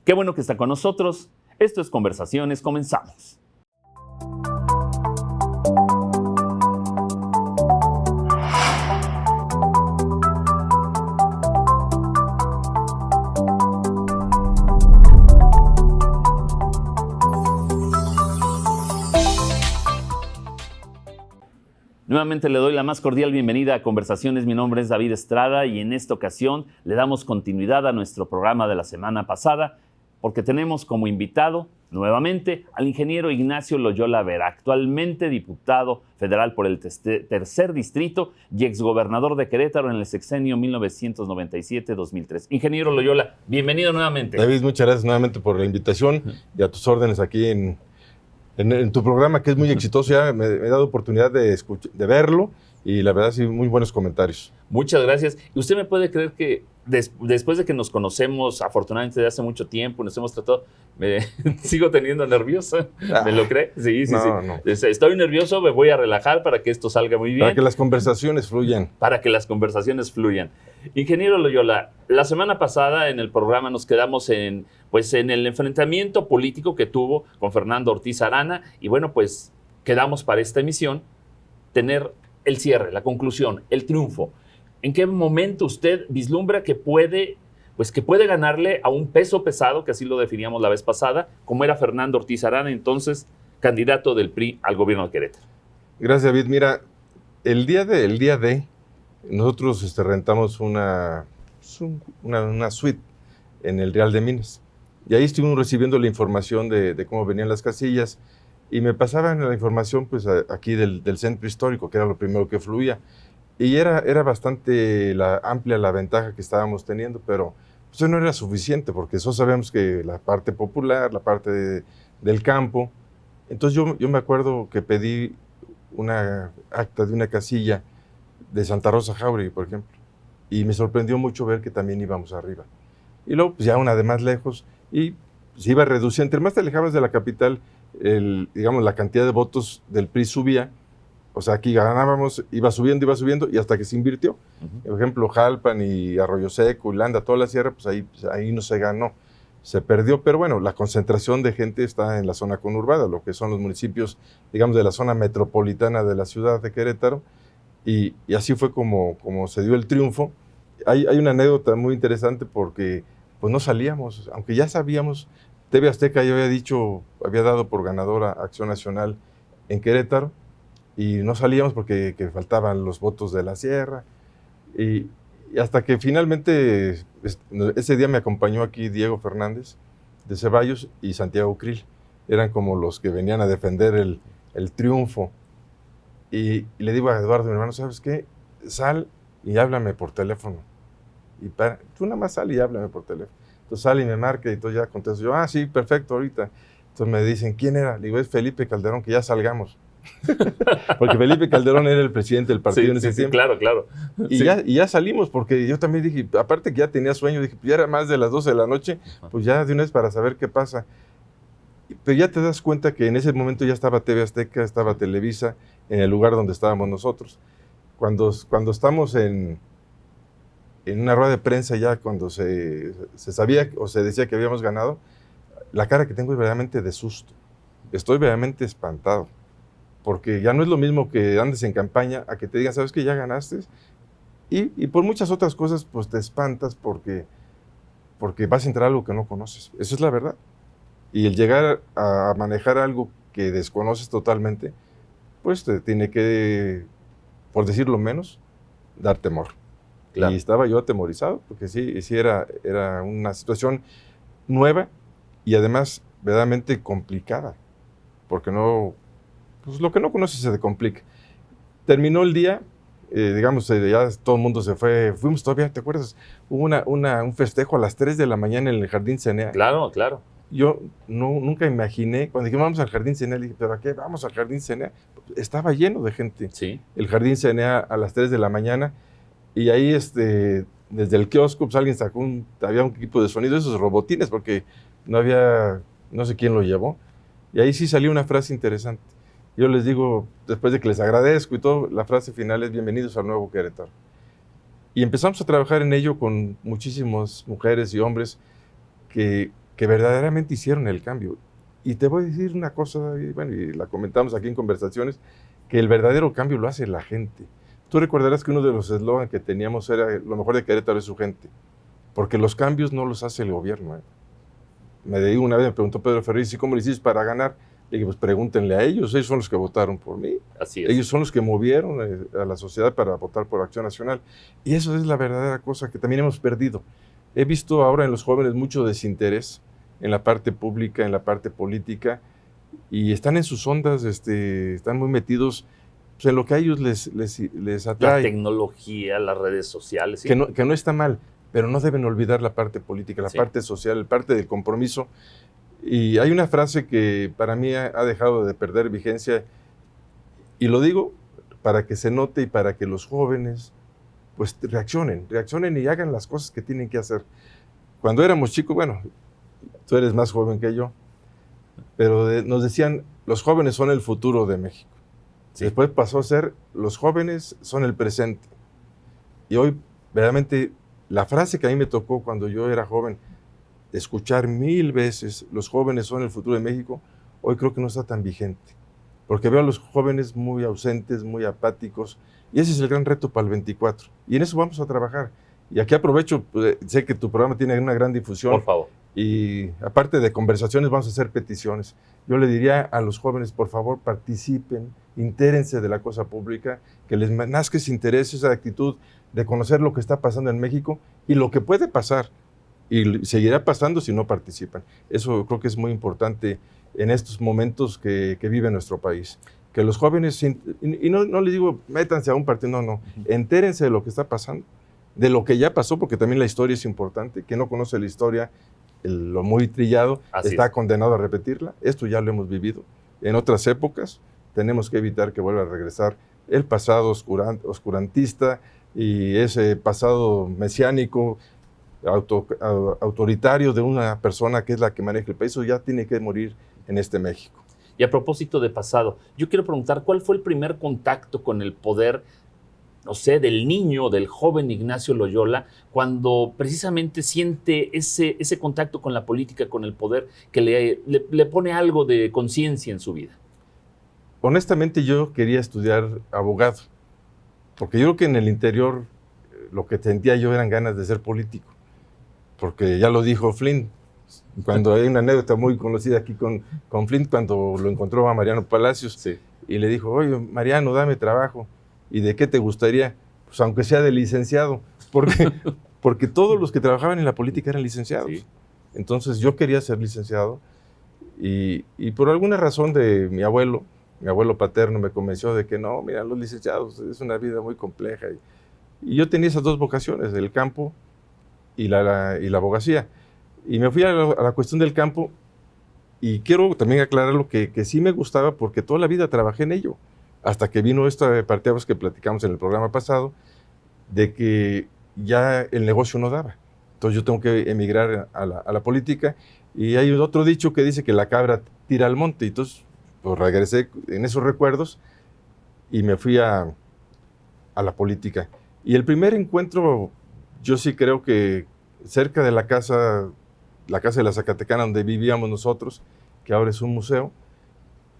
Qué bueno que está con nosotros. Esto es Conversaciones, comenzamos. Nuevamente le doy la más cordial bienvenida a Conversaciones. Mi nombre es David Estrada y en esta ocasión le damos continuidad a nuestro programa de la semana pasada porque tenemos como invitado nuevamente al ingeniero Ignacio Loyola Vera, actualmente diputado federal por el tercer distrito y exgobernador de Querétaro en el sexenio 1997-2003. Ingeniero Loyola, bienvenido nuevamente. David, muchas gracias nuevamente por la invitación y a tus órdenes aquí en tu programa, que es muy exitoso. Ya me he dado oportunidad de verlo y la verdad sí, muy buenos comentarios. Muchas gracias. ¿Y usted me puede creer que después de que nos conocemos, afortunadamente de hace mucho tiempo, nos hemos tratado, me sigo teniendo nerviosa? ¿Me lo cree? Sí. No. Estoy nervioso, me voy a relajar para que esto salga muy bien. Para que las conversaciones fluyan. Para que las conversaciones fluyan. Ingeniero Loyola, la semana pasada en el programa nos quedamos en el enfrentamiento político que tuvo con Fernando Ortiz Arana y bueno, pues quedamos para esta emisión tener el cierre, la conclusión, el triunfo. ¿En qué momento usted vislumbra que puede ganarle a un peso pesado, que así lo definíamos la vez pasada, como era Fernando Ortiz Arana, entonces candidato del PRI al gobierno de Querétaro? Gracias, David. Mira, el día de nosotros rentamos una suite en el Real de Minas. Y ahí estuvimos recibiendo la información de cómo venían las casillas y me pasaban la información pues aquí del centro histórico, que era lo primero que fluía. Y era bastante amplia la ventaja que estábamos teniendo, pero eso no era suficiente porque eso sabemos que la parte popular, la parte del campo. Entonces yo me acuerdo que pedí una acta de una casilla de Santa Rosa Jáuregui, por ejemplo, y me sorprendió mucho ver que también íbamos arriba. Y luego pues ya una de más lejos y se iba reduciendo. Entre más te alejabas de la capital, la cantidad de votos del PRI subía. O sea, aquí ganábamos, iba subiendo y hasta que se invirtió. Por ejemplo, Jalpan y Arroyo Seco, Landa, toda la sierra, pues ahí no se ganó. Se perdió, pero bueno, la concentración de gente está en la zona conurbada, lo que son los municipios, digamos, de la zona metropolitana de la ciudad de Querétaro. Y así fue como se dio el triunfo. Hay una anécdota muy interesante porque pues no salíamos, aunque ya sabíamos, TV Azteca ya había dado por ganadora Acción Nacional en Querétaro, y no salíamos porque faltaban los votos de la sierra, y hasta que finalmente ese día me acompañó aquí Diego Fernández de Ceballos y Santiago Krill, eran como los que venían a defender el triunfo, y le digo a Eduardo, mi hermano, ¿sabes qué? Sal y háblame por teléfono, tú nada más sal y háblame por teléfono. Entonces sale y me marca y entonces ya contesto yo, sí, perfecto, ahorita. Entonces me dicen, ¿quién era? Le digo, es Felipe Calderón, que ya salgamos. Porque Felipe Calderón era el presidente del partido en ese tiempo. Claro. Y ya salimos, porque yo también dije, aparte que ya tenía sueño, dije, pues ya era más de las 12 de la noche, pues ya de una vez para saber qué pasa. Pero ya te das cuenta que en ese momento ya estaba TV Azteca, estaba Televisa, en el lugar donde estábamos nosotros. Cuando estamos en una rueda de prensa ya, cuando se sabía o se decía que habíamos ganado, la cara que tengo es verdaderamente de susto. Estoy verdaderamente espantado. Porque ya no es lo mismo que andes en campaña a que te digan, ¿sabes qué? Ya ganaste. Y por muchas otras cosas, pues te espantas porque vas a entrar a algo que no conoces. Esa es la verdad. Y el llegar a manejar algo que desconoces totalmente, pues te tiene que, por decirlo menos, dar temor. Claro. Y estaba yo atemorizado, porque sí era una situación nueva y además verdaderamente complicada, porque pues lo que no conoces se te complica. Terminó el día, ya todo el mundo se fue, fuimos todavía, ¿te acuerdas? Hubo un festejo a las 3 de la mañana en el Jardín Cenea. Claro. Yo nunca imaginé, cuando dijimos vamos al Jardín Cenea, dije, ¿pero a qué vamos al Jardín Cenea? Estaba lleno de gente. Sí. El Jardín Cenea a las 3 de la mañana, y ahí desde el kiosco, pues alguien sacó había un equipo de sonido, esos robotines, porque no sé quién lo llevó, y ahí sí salió una frase interesante. Yo les digo, después de que les agradezco y todo, la frase final es bienvenidos al nuevo Querétaro. Y empezamos a trabajar en ello con muchísimas mujeres y hombres que que verdaderamente hicieron el cambio. Y te voy a decir una cosa, y bueno, y la comentamos aquí en conversaciones, que el verdadero cambio lo hace la gente. Tú recordarás que uno de los eslogans que teníamos era: lo mejor de Querétaro es su gente, porque los cambios no los hace el gobierno. Una vez me preguntó Pedro Ferriz: ¿y cómo lo hiciste para ganar? Le dije: pues pregúntenle a ellos son los que votaron por mí. Así es. Ellos son los que movieron a la sociedad para votar por Acción Nacional. Y eso es la verdadera cosa que también hemos perdido. He visto ahora en los jóvenes mucho desinterés en la parte pública, en la parte política, y están en sus ondas, están muy metidos pues, en lo que a ellos les atrae. La tecnología, las redes sociales. ¿Sí? Que no está mal, pero no deben olvidar la parte política, la parte social, la parte del compromiso. Y hay una frase que para mí ha dejado de perder vigencia, y lo digo para que se note y para que los jóvenes pues reaccionen y hagan las cosas que tienen que hacer. Cuando éramos chicos, bueno, tú eres más joven que yo, pero nos decían: los jóvenes son el futuro de México. Sí. Después pasó a ser: los jóvenes son el presente. Y hoy, verdaderamente, la frase que a mí me tocó cuando yo era joven, escuchar 1000 veces: los jóvenes son el futuro de México, hoy creo que no está tan vigente. Porque veo a los jóvenes muy ausentes, muy apáticos, y ese es el gran reto para el 24. Y en eso vamos a trabajar. Y aquí aprovecho, pues, sé que tu programa tiene una gran difusión. Por favor. Y aparte de conversaciones, vamos a hacer peticiones. Yo le diría a los jóvenes: por favor, participen, intérense de la cosa pública, que les nazca ese interés, esa actitud de conocer lo que está pasando en México y lo que puede pasar. Y seguirá pasando si no participan. Eso creo que es muy importante en estos momentos que vive nuestro país. Que los jóvenes, y no les digo métanse a un partido, no, entérense de lo que está pasando, de lo que ya pasó, porque también la historia es importante. Quien no conoce la historia, lo muy trillado, está condenado a repetirla. Esto ya lo hemos vivido en otras épocas. Tenemos que evitar que vuelva a regresar el pasado oscurantista y ese pasado mesiánico, autoritario de una persona que es la que maneja el país. Eso ya tiene que morir en este México. Y a propósito de pasado, yo quiero preguntar: ¿cuál fue el primer contacto con el poder, no sé, del niño, del joven Ignacio Loyola, cuando precisamente siente ese contacto con la política, con el poder, que le pone algo de conciencia en su vida? Honestamente, yo quería estudiar abogado, porque yo creo que en el interior lo que sentía yo eran ganas de ser político, porque ya lo dijo Flint, cuando hay una anécdota muy conocida aquí con Flint, cuando lo encontró a Mariano Palacios, y le dijo: oye, Mariano, dame trabajo. ¿Y de qué te gustaría? Pues aunque sea de licenciado, porque todos los que trabajaban en la política eran licenciados. Sí. Entonces yo quería ser licenciado, y por alguna razón de mi abuelo paterno me convenció de que no, mira, los licenciados es una vida muy compleja. Y yo tenía esas dos vocaciones, el campo y la abogacía. Y me fui a la cuestión del campo, y quiero también aclararlo que sí me gustaba, porque toda la vida trabajé en ello, hasta que vino esta parteaguas que platicamos en el programa pasado, de que ya el negocio no daba. Entonces yo tengo que emigrar a la política, y hay otro dicho que dice que la cabra tira al monte. Entonces pues regresé en esos recuerdos y me fui a la política. Y el primer encuentro, yo sí creo que cerca de la casa de la Zacatecana, donde vivíamos nosotros, que ahora es un museo,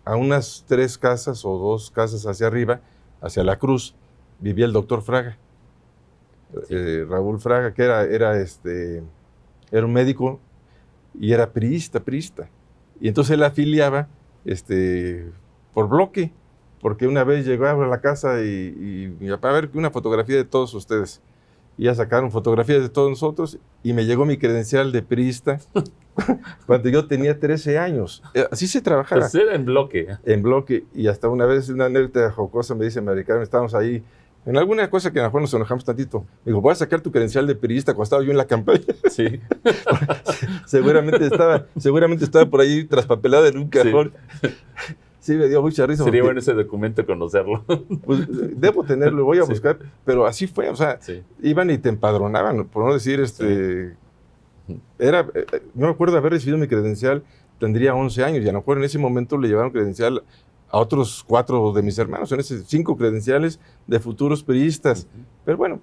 a unas 3 casas o 2 casas hacia arriba, hacia la Cruz, vivía el doctor Fraga, Raúl Fraga, que era un médico y era priista. Y entonces él afiliaba por bloque, porque una vez llegó a la casa y mi papá: a ver, una fotografía de todos ustedes. Y ya sacaron fotografías de todos nosotros, y me llegó mi credencial de priista cuando yo tenía 13 años. Así se trabajaba. Pues era en bloque. En bloque, y hasta una vez, una anécdota jocosa, me dice María Carmen, estábamos ahí, en alguna cosa que a lo mejor nos enojamos tantito. Me dijo: voy a sacar tu credencial de priista cuando estaba yo en la campaña. Sí. seguramente estaba por ahí traspapelada en un cajón. Sí, me dio mucha risa. Sería bueno ese documento conocerlo. Pues debo tenerlo, voy a buscar, pero así fue, o sea, iban y te empadronaban, por no decir, yo me acuerdo de haber recibido mi credencial, tendría 11 años, y a lo mejor en ese momento le llevaron credencial a otros 4 de mis hermanos, en ese 5 credenciales de futuros priistas. Pero bueno,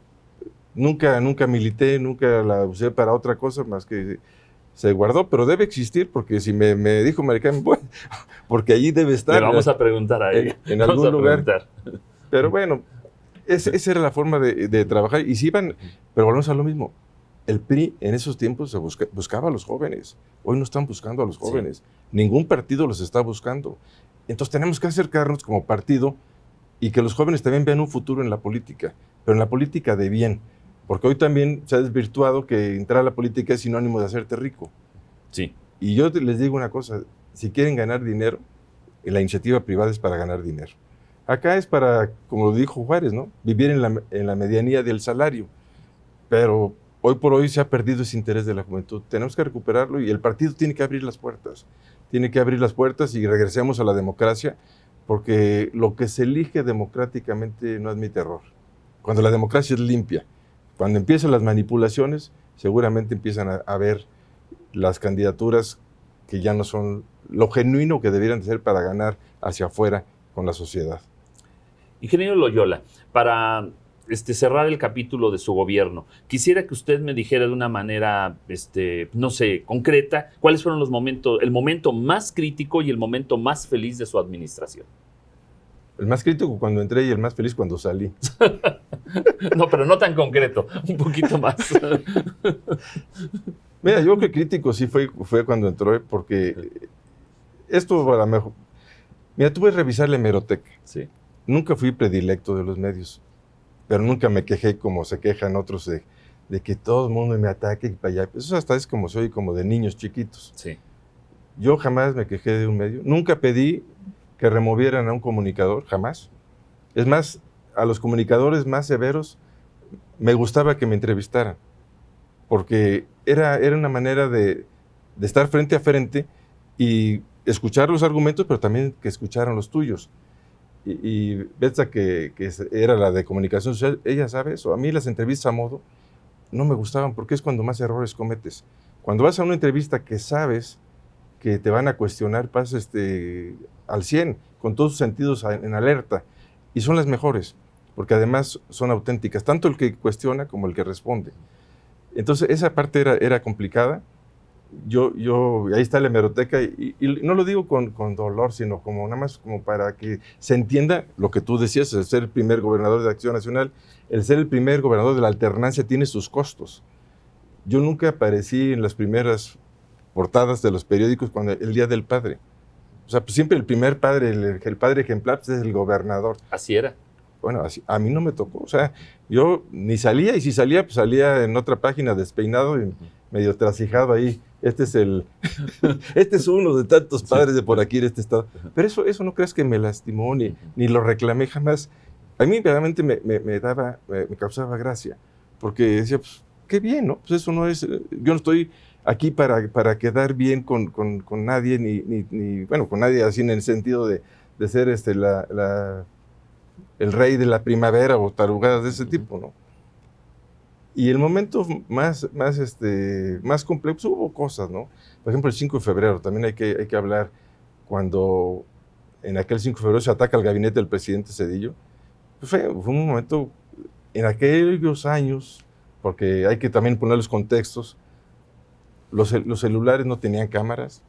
nunca milité, nunca la usé para otra cosa más que se guardó, pero debe existir, porque si me dijo Maricarmen, bueno, porque allí debe estar. Le vamos a preguntar a ella. En algún lugar. Pero bueno, esa era la forma de trabajar. Y si iban, pero volvemos a lo mismo. El PRI en esos tiempos se buscaba a los jóvenes. Hoy no están buscando a los jóvenes. Sí. Ningún partido los está buscando. Entonces tenemos que acercarnos como partido y que los jóvenes también vean un futuro en la política, pero en la política de bien. Porque hoy también se ha desvirtuado que entrar a la política es sinónimo de hacerte rico. Sí. Y yo les digo una cosa, si quieren ganar dinero, la iniciativa privada es para ganar dinero. Acá es para, como lo dijo Juárez, ¿no? Vivir en la medianía del salario. Pero hoy por hoy se ha perdido ese interés de la juventud. Tenemos que recuperarlo y el partido tiene que abrir las puertas. Tiene que abrir las puertas y regresemos a la democracia, porque lo que se elige democráticamente no admite error. Cuando la democracia es limpia, cuando empiezan las manipulaciones, seguramente empiezan a ver las candidaturas que ya no son lo genuino que debieran de ser para ganar hacia afuera con la sociedad. Ingeniero Loyola, para cerrar el capítulo de su gobierno, quisiera que usted me dijera de una manera, no sé, concreta, cuáles fueron el momento más crítico y el momento más feliz de su administración. El más crítico cuando entré y el más feliz cuando salí. No, pero no tan concreto, un poquito más. Mira, yo creo que crítico sí fue cuando entró, porque esto a lo mejor... Mira, tú puedes revisar la hemeroteca. Sí. Nunca fui predilecto de los medios, pero nunca me quejé como se quejan otros de que todo el mundo me ataque y para allá. Eso hasta es como soy, como de niños chiquitos. Sí. Yo jamás me quejé de un medio. Nunca pedí que removieran a un comunicador, jamás. Es más, a los comunicadores más severos me gustaba que me entrevistaran, porque era una manera de estar frente a frente y escuchar los argumentos, pero también que escucharan los tuyos. Y Betsa, que era la de comunicación social, ella sabe eso. A mí las entrevistas a modo no me gustaban, porque es cuando más errores cometes. Cuando vas a una entrevista que sabes que te van a cuestionar, pasas al 100, con todos sus sentidos en alerta, y son las mejores, porque además son auténticas, tanto el que cuestiona como el que responde. Entonces esa parte era complicada. Ahí está la hemeroteca, y no lo digo con dolor, sino como nada más como para que se entienda lo que tú decías, el ser el primer gobernador de Acción Nacional, el ser el primer gobernador de la alternancia tiene sus costos. Yo nunca aparecí en las primeras portadas de los periódicos cuando el Día del Padre. O sea, pues siempre el primer padre, el padre ejemplar, pues es el gobernador. Así era. Bueno, a mí no me tocó. O sea, yo ni salía, y si salía, pues salía en otra página despeinado y medio trasijado ahí. Este es uno de tantos padres de por aquí, de este estado. Pero eso no crees que me lastimó, ni lo reclamé jamás. A mí realmente me causaba gracia, porque decía, pues, qué bien, ¿no? Pues eso no es, yo no estoy aquí para quedar bien con nadie, ni bueno, con nadie así en el sentido de ser el rey de la primavera o tarugadas de ese tipo, ¿no? Y el momento más complejo, pues, hubo cosas, ¿no? Por ejemplo, el 5 de febrero, también hay que hablar cuando en aquel 5 de febrero se ataca al gabinete del presidente Zedillo. Pues fue un momento, en aquellos años, porque hay que también poner los contextos, los celulares no tenían cámaras,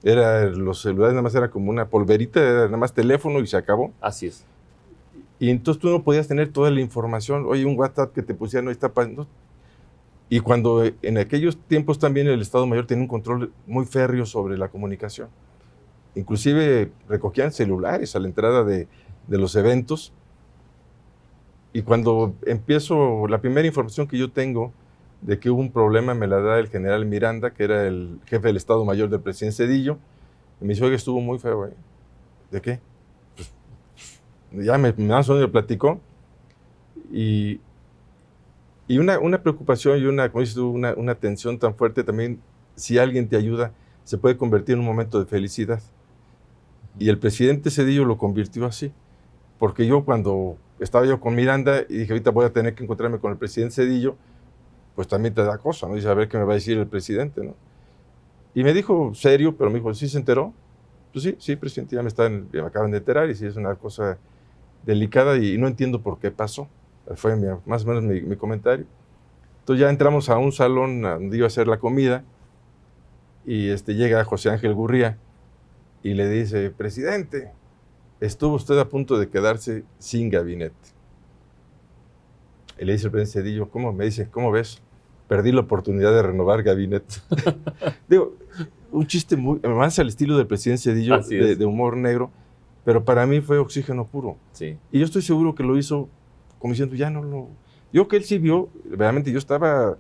los celulares nada más era como una polverita, era nada más teléfono y se acabó. Así es. Y entonces tú no podías tener toda la información. Oye, un WhatsApp que te pusieran, no está pasando. Y cuando en aquellos tiempos también el Estado Mayor tenía un control muy férreo sobre la comunicación. Inclusive recogían celulares a la entrada de los eventos. Y cuando empiezo, la primera información que yo tengo de que hubo un problema me la da el general Miranda, que era el jefe del Estado Mayor del presidente Zedillo. Y me dice, oye, estuvo muy feo, ¿eh? ¿De qué? Ya me platicó, y una preocupación y como dices tú, una tensión tan fuerte también, si alguien te ayuda, se puede convertir en un momento de felicidad. Y el presidente Zedillo lo convirtió así, porque yo cuando estaba yo con Miranda y dije, ahorita voy a tener que encontrarme con el presidente Zedillo, pues también te da cosa, ¿no? Dice, a ver qué me va a decir el presidente, ¿no? Y me dijo serio, pero me dijo, ¿sí se enteró? Pues sí, presidente, ya me acaban de enterar, y sí es una cosa delicada y no entiendo por qué pasó. Fue más o menos mi comentario. Entonces ya entramos a un salón donde iba a hacer la comida, y llega José Ángel Gurría y le dice, presidente, estuvo usted a punto de quedarse sin gabinete. Y le dice el presidente Zedillo, ¿cómo? Me dice, ¿cómo ves? Perdí la oportunidad de renovar gabinete. Digo, un chiste más al estilo del presidente Zedillo, de humor negro, pero para mí fue oxígeno puro. Sí. Y yo estoy seguro que lo hizo como diciendo, ya no lo... Yo que él sí vio, realmente yo estaba...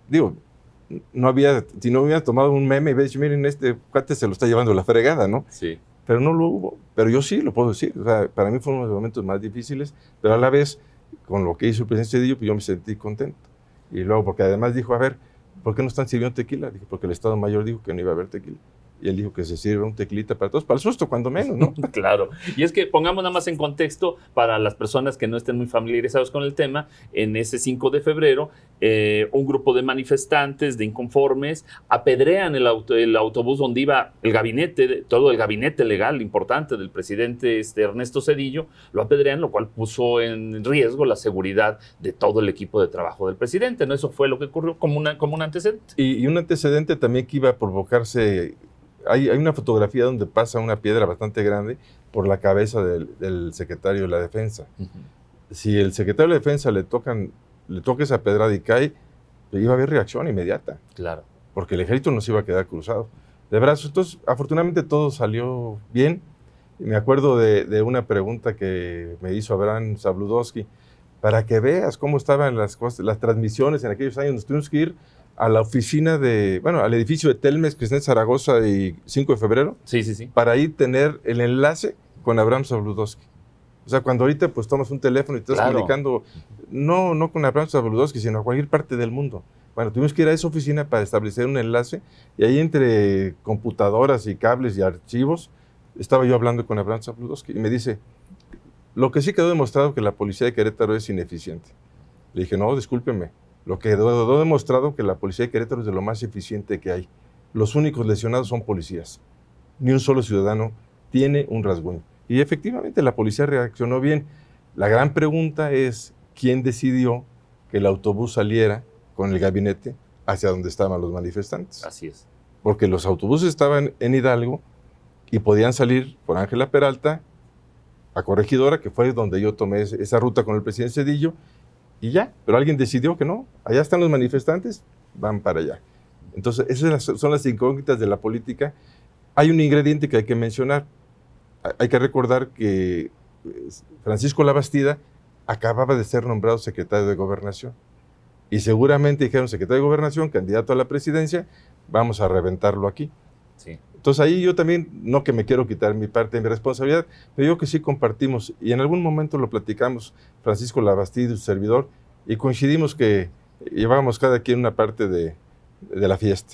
Digo, si no hubiera tomado un meme y hubiera dicho, miren, este cuate se lo está llevando la fregada, ¿no? Sí. Pero no lo hubo. Pero yo sí lo puedo decir. O sea, para mí fue uno de los momentos más difíciles, pero a la vez, con lo que hizo el presidente Zedillo, pues yo me sentí contento. Y luego, porque además dijo, a ver, ¿por qué no están sirviendo tequila? Dije, porque el Estado Mayor dijo que no iba a haber tequila. Y él dijo que se sirve un tequilita para todos, para el susto, cuando menos, ¿no? Claro. Y es que pongamos nada más en contexto para las personas que no estén muy familiarizados con el tema. En ese 5 de febrero, un grupo de manifestantes, de inconformes, apedrean el autobús donde iba el gabinete, todo el gabinete legal importante del presidente Ernesto Zedillo, lo apedrean, lo cual puso en riesgo la seguridad de todo el equipo de trabajo del presidente, ¿no? Eso fue lo que ocurrió como un antecedente. Y un antecedente también que iba a provocarse... Hay una fotografía donde pasa una piedra bastante grande por la cabeza del secretario de la Defensa. Uh-huh. Si el secretario de la Defensa le toca esa pedrada y cae, iba a haber reacción inmediata. Claro. Porque el ejército no se iba a quedar cruzado de brazos. Entonces, afortunadamente todo salió bien. Y me acuerdo de una pregunta que me hizo Abraham Zabludovsky, para que veas cómo estaban las transmisiones en aquellos años. Nos tuvimos que ir a la oficina al edificio de Telmex, que está en Zaragoza y 5 de febrero, sí. Para ahí tener el enlace con Abraham Zabludovsky. O sea, cuando ahorita pues tomas un teléfono y te estás comunicando, no con Abraham Zabludovsky, sino a cualquier parte del mundo. Bueno, tuvimos que ir a esa oficina para establecer un enlace, y ahí entre computadoras y cables y archivos, estaba yo hablando con Abraham Zabludovsky, y me dice, lo que sí quedó demostrado que la policía de Querétaro es ineficiente. Le dije, no, discúlpeme. Lo que quedó demostrado que la policía de Querétaro es de lo más eficiente que hay. Los únicos lesionados son policías. Ni un solo ciudadano tiene un rasguño. Y efectivamente la policía reaccionó bien. La gran pregunta es, ¿quién decidió que el autobús saliera con el gabinete hacia donde estaban los manifestantes? Así es. Porque los autobuses estaban en Hidalgo y podían salir por Ángela Peralta a Corregidora, que fue donde yo tomé esa ruta con el presidente Zedillo, y ya, pero alguien decidió que no, allá están los manifestantes, van para allá. Entonces, esas son las incógnitas de la política. Hay un ingrediente que hay que mencionar. Hay que recordar que Francisco Labastida acababa de ser nombrado secretario de Gobernación. Y seguramente dijeron, secretario de Gobernación, candidato a la presidencia, vamos a reventarlo aquí. Sí. Entonces ahí yo también, no que me quiero quitar mi parte de mi responsabilidad, pero yo que sí compartimos, y en algún momento lo platicamos, Francisco Labastida y su servidor, y coincidimos que llevábamos cada quien una parte de la fiesta.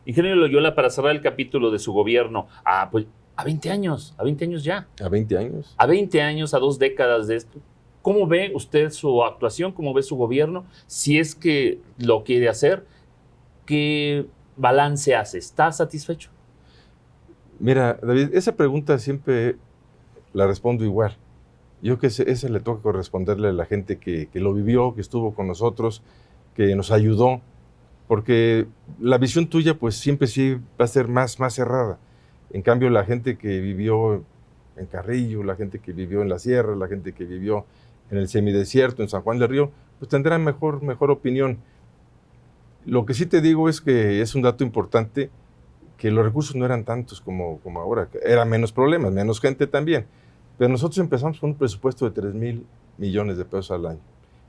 Ingeniero Loyola, para cerrar el capítulo de su gobierno, pues a 20 años ya. ¿A 20 años? A 20 años, a 2 décadas de esto. ¿Cómo ve usted su actuación? ¿Cómo ve su gobierno? Si es que lo quiere hacer, ¿qué balance hace? ¿Está satisfecho? Mira, David, esa pregunta siempre la respondo igual. Yo creo que esa le toca corresponderle a la gente que lo vivió, que estuvo con nosotros, que nos ayudó, porque la visión tuya pues siempre sí va a ser más cerrada. En cambio, la gente que vivió en Carrillo, la gente que vivió en la sierra, la gente que vivió en el semidesierto, en San Juan del Río, pues tendrá mejor opinión. Lo que sí te digo es que es un dato importante, que los recursos no eran tantos como ahora, eran menos problemas, menos gente también, pero nosotros empezamos con un presupuesto de 3,000 millones de pesos al año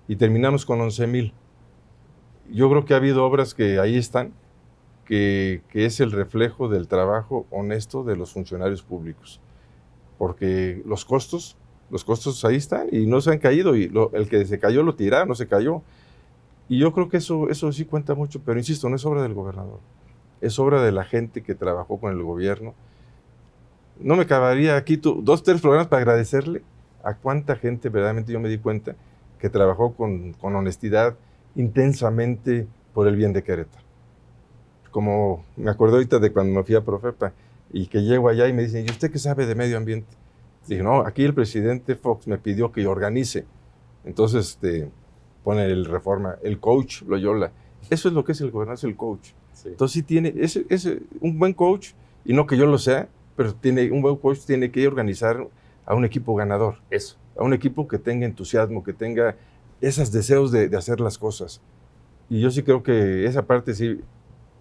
y terminamos con 11,000. Yo creo que ha habido obras que ahí están, que es el reflejo del trabajo honesto de los funcionarios públicos, porque los costos ahí están y no se han caído, y el que se cayó lo tiraron, no se cayó. Y yo creo que eso sí cuenta mucho, pero insisto, no es obra del gobernador, es obra de la gente que trabajó con el gobierno. No me acabaría aquí 2, 3 programas para agradecerle a cuánta gente verdaderamente yo me di cuenta que trabajó con honestidad intensamente por el bien de Querétaro. Como me acuerdo ahorita de cuando me fui a Profepa y que llego allá y me dicen, ¿y usted qué sabe de medio ambiente? Dije, no, aquí el presidente Fox me pidió que yo organice. Entonces pone el Reforma, el coach Loyola. Eso es lo que es el gobernador, es el coach. Sí. Entonces sí tiene, un buen coach, y no que yo lo sea, pero un buen coach tiene que organizar a un equipo ganador. Eso. A un equipo que tenga entusiasmo, que tenga esos deseos de hacer las cosas. Y yo sí creo que esa parte, sí,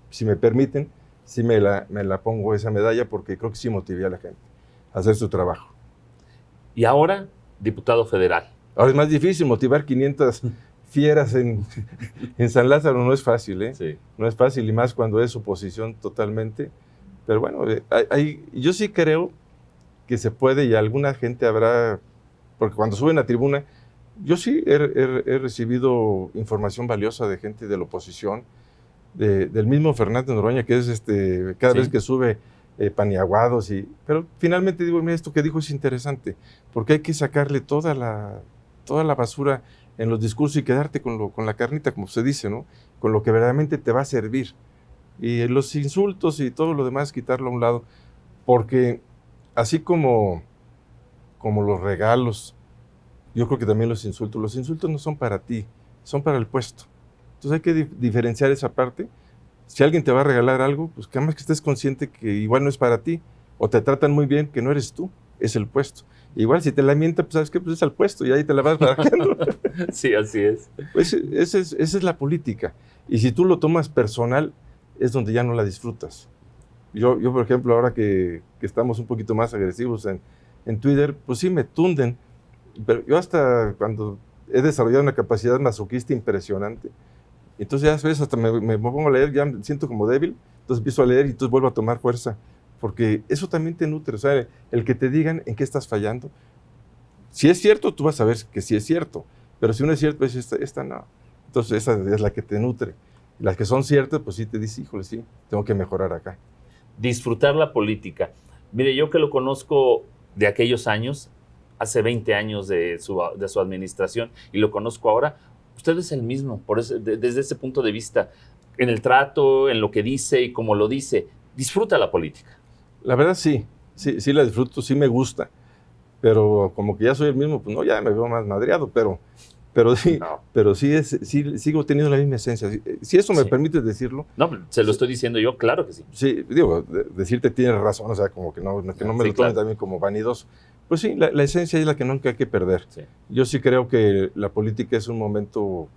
si me permiten, sí me la pongo esa medalla, porque creo que sí motivé a la gente a hacer su trabajo. Y ahora, diputado federal. Ahora es más difícil motivar 500 fieras en San Lázaro, no es fácil, ¿eh? Sí. No es fácil, y más cuando es oposición totalmente. Pero bueno, yo sí creo que se puede, y alguna gente habrá, porque cuando suben a tribuna, yo sí he recibido información valiosa de gente de la oposición, del mismo Fernández Noroña, que es cada vez que sube paniaguados, pero finalmente digo, mira, esto que dijo es interesante, porque hay que sacarle toda la basura en los discursos y quedarte con la carnita, como se dice, ¿no? Con lo que verdaderamente te va a servir. Y los insultos y todo lo demás, quitarlo a un lado, porque así como los regalos, yo creo que también los insultos no son para ti, son para el puesto. Entonces hay que diferenciar esa parte. Si alguien te va a regalar algo, pues que además que estés consciente que igual no es para ti, o te tratan muy bien, que no eres tú, es el puesto. Igual si te la mienta, pues ¿sabes qué? Pues es al puesto y ahí te la vas barajando. Sí, así es. Pues esa es la política. Y si tú lo tomas personal, es donde ya no la disfrutas. Yo por ejemplo, ahora que estamos un poquito más agresivos en Twitter, pues sí me tunden. Pero yo hasta cuando he desarrollado una capacidad masoquista impresionante, entonces ya a veces hasta me pongo a leer, ya me siento como débil, entonces empiezo a leer y entonces vuelvo a tomar fuerza, porque eso también te nutre, o sea, el que te digan en qué estás fallando. Si es cierto, tú vas a ver que sí es cierto, pero si no es cierto, pues esta no. Entonces esa es la que te nutre. Las que son ciertas, pues sí te dice, híjole, sí, tengo que mejorar acá. Disfrutar la política. Mire, yo que lo conozco de aquellos años, hace 20 años de su administración, y lo conozco ahora, usted es el mismo, desde ese punto de vista, en el trato, en lo que dice y cómo lo dice. Disfruta la política. La verdad sí la disfruto, sí me gusta, pero como que ya soy el mismo, pues no, ya me veo más madreado, pero sí, no. Pero sí sigo teniendo la misma esencia. Si eso me permite decirlo. No, se lo estoy diciendo yo, claro que sí. Sí, digo, decirte tienes razón, o sea, como que no me lo tomen también como vanidoso. Pues sí, la esencia es la que nunca hay que perder. Sí. Yo sí creo que la política es un momento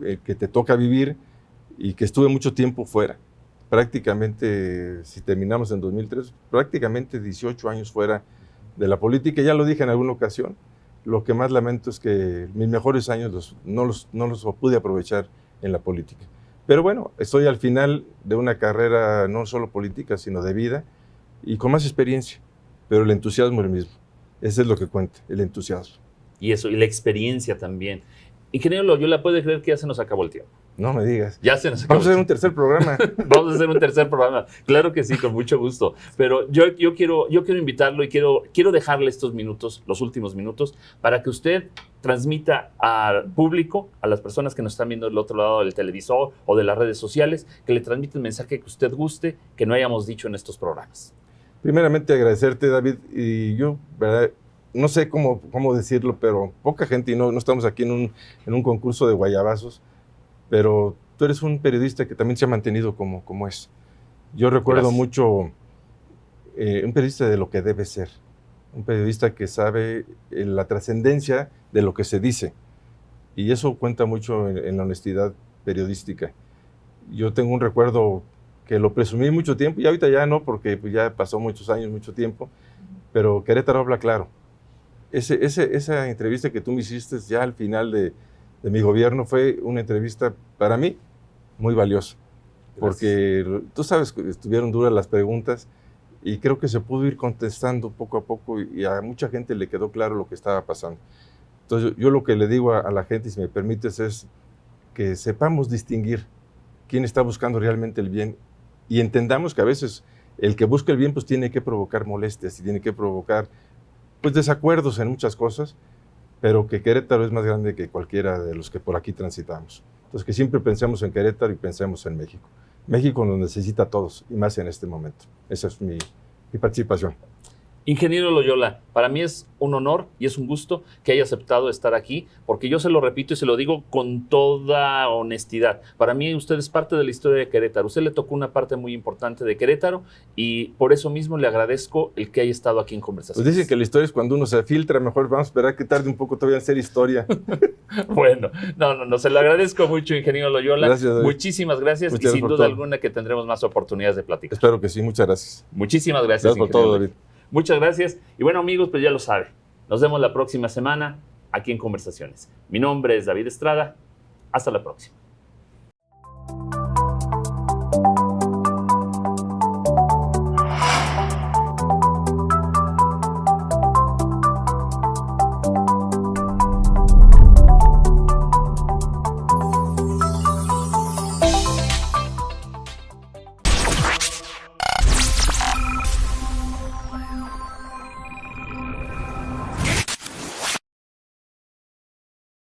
que te toca vivir, y que estuve mucho tiempo fuera. Prácticamente, si terminamos en 2003, prácticamente 18 años fuera de la política. Ya lo dije en alguna ocasión. Lo que más lamento es que mis mejores años no los pude aprovechar en la política. Pero bueno, estoy al final de una carrera no solo política, sino de vida, y con más experiencia, pero el entusiasmo es el mismo. Ese es lo que cuenta, el entusiasmo. Y eso, y la experiencia también. Ingeniero Loyola, ¿puede creer que ya se nos acabó el tiempo? No me digas. Ya se nos acabó. Vamos a hacer un tercer programa. Vamos a hacer un tercer programa. Claro que sí, con mucho gusto. Pero yo quiero invitarlo y quiero dejarle estos minutos, los últimos minutos, para que usted transmita al público, a las personas que nos están viendo del otro lado del televisor o de las redes sociales, que le transmita el mensaje que usted guste, que no hayamos dicho en estos programas. Primeramente agradecerte, David, y yo, ¿verdad? No sé cómo decirlo, pero poca gente, y no estamos aquí en un concurso de guayabazos, pero tú eres un periodista que también se ha mantenido como es. Yo recuerdo mucho un periodista de lo que debe ser, un periodista que sabe la trascendencia de lo que se dice, y eso cuenta mucho en la honestidad periodística. Yo tengo un recuerdo que lo presumí mucho tiempo, y ahorita ya no, porque ya pasó muchos años, mucho tiempo, pero Querétaro habla claro. Esa entrevista que tú me hiciste ya al final de mi gobierno fue una entrevista para mí muy valiosa. Gracias. Porque tú sabes que estuvieron duras las preguntas, y creo que se pudo ir contestando poco a poco, y a mucha gente le quedó claro lo que estaba pasando. Entonces yo lo que le digo a la gente, si me permites, es que sepamos distinguir quién está buscando realmente el bien, y entendamos que a veces el que busca el bien pues tiene que provocar molestias y tiene que provocar pues desacuerdos en muchas cosas, pero que Querétaro es más grande que cualquiera de los que por aquí transitamos. Entonces que siempre pensemos en Querétaro y pensemos en México. México nos necesita a todos, y más en este momento. Esa es mi participación. Ingeniero Loyola, para mí es un honor y es un gusto que haya aceptado estar aquí, porque yo se lo repito y se lo digo con toda honestidad. Para mí usted es parte de la historia de Querétaro. Usted le tocó una parte muy importante de Querétaro y por eso mismo le agradezco el que haya estado aquí en conversación. Pues dicen que la historia es cuando uno se filtra, mejor vamos a esperar que tarde un poco todavía en ser historia. Bueno, no, se lo agradezco mucho, ingeniero Loyola. Gracias, David. Muchísimas gracias y sin duda alguna que tendremos más oportunidades de platicar. Espero que sí, muchas gracias. Muchísimas gracias. Gracias por todo, David. Muchas gracias. Y bueno, amigos, pues ya lo saben. Nos vemos la próxima semana aquí en Conversaciones. Mi nombre es David Estrada. Hasta la próxima.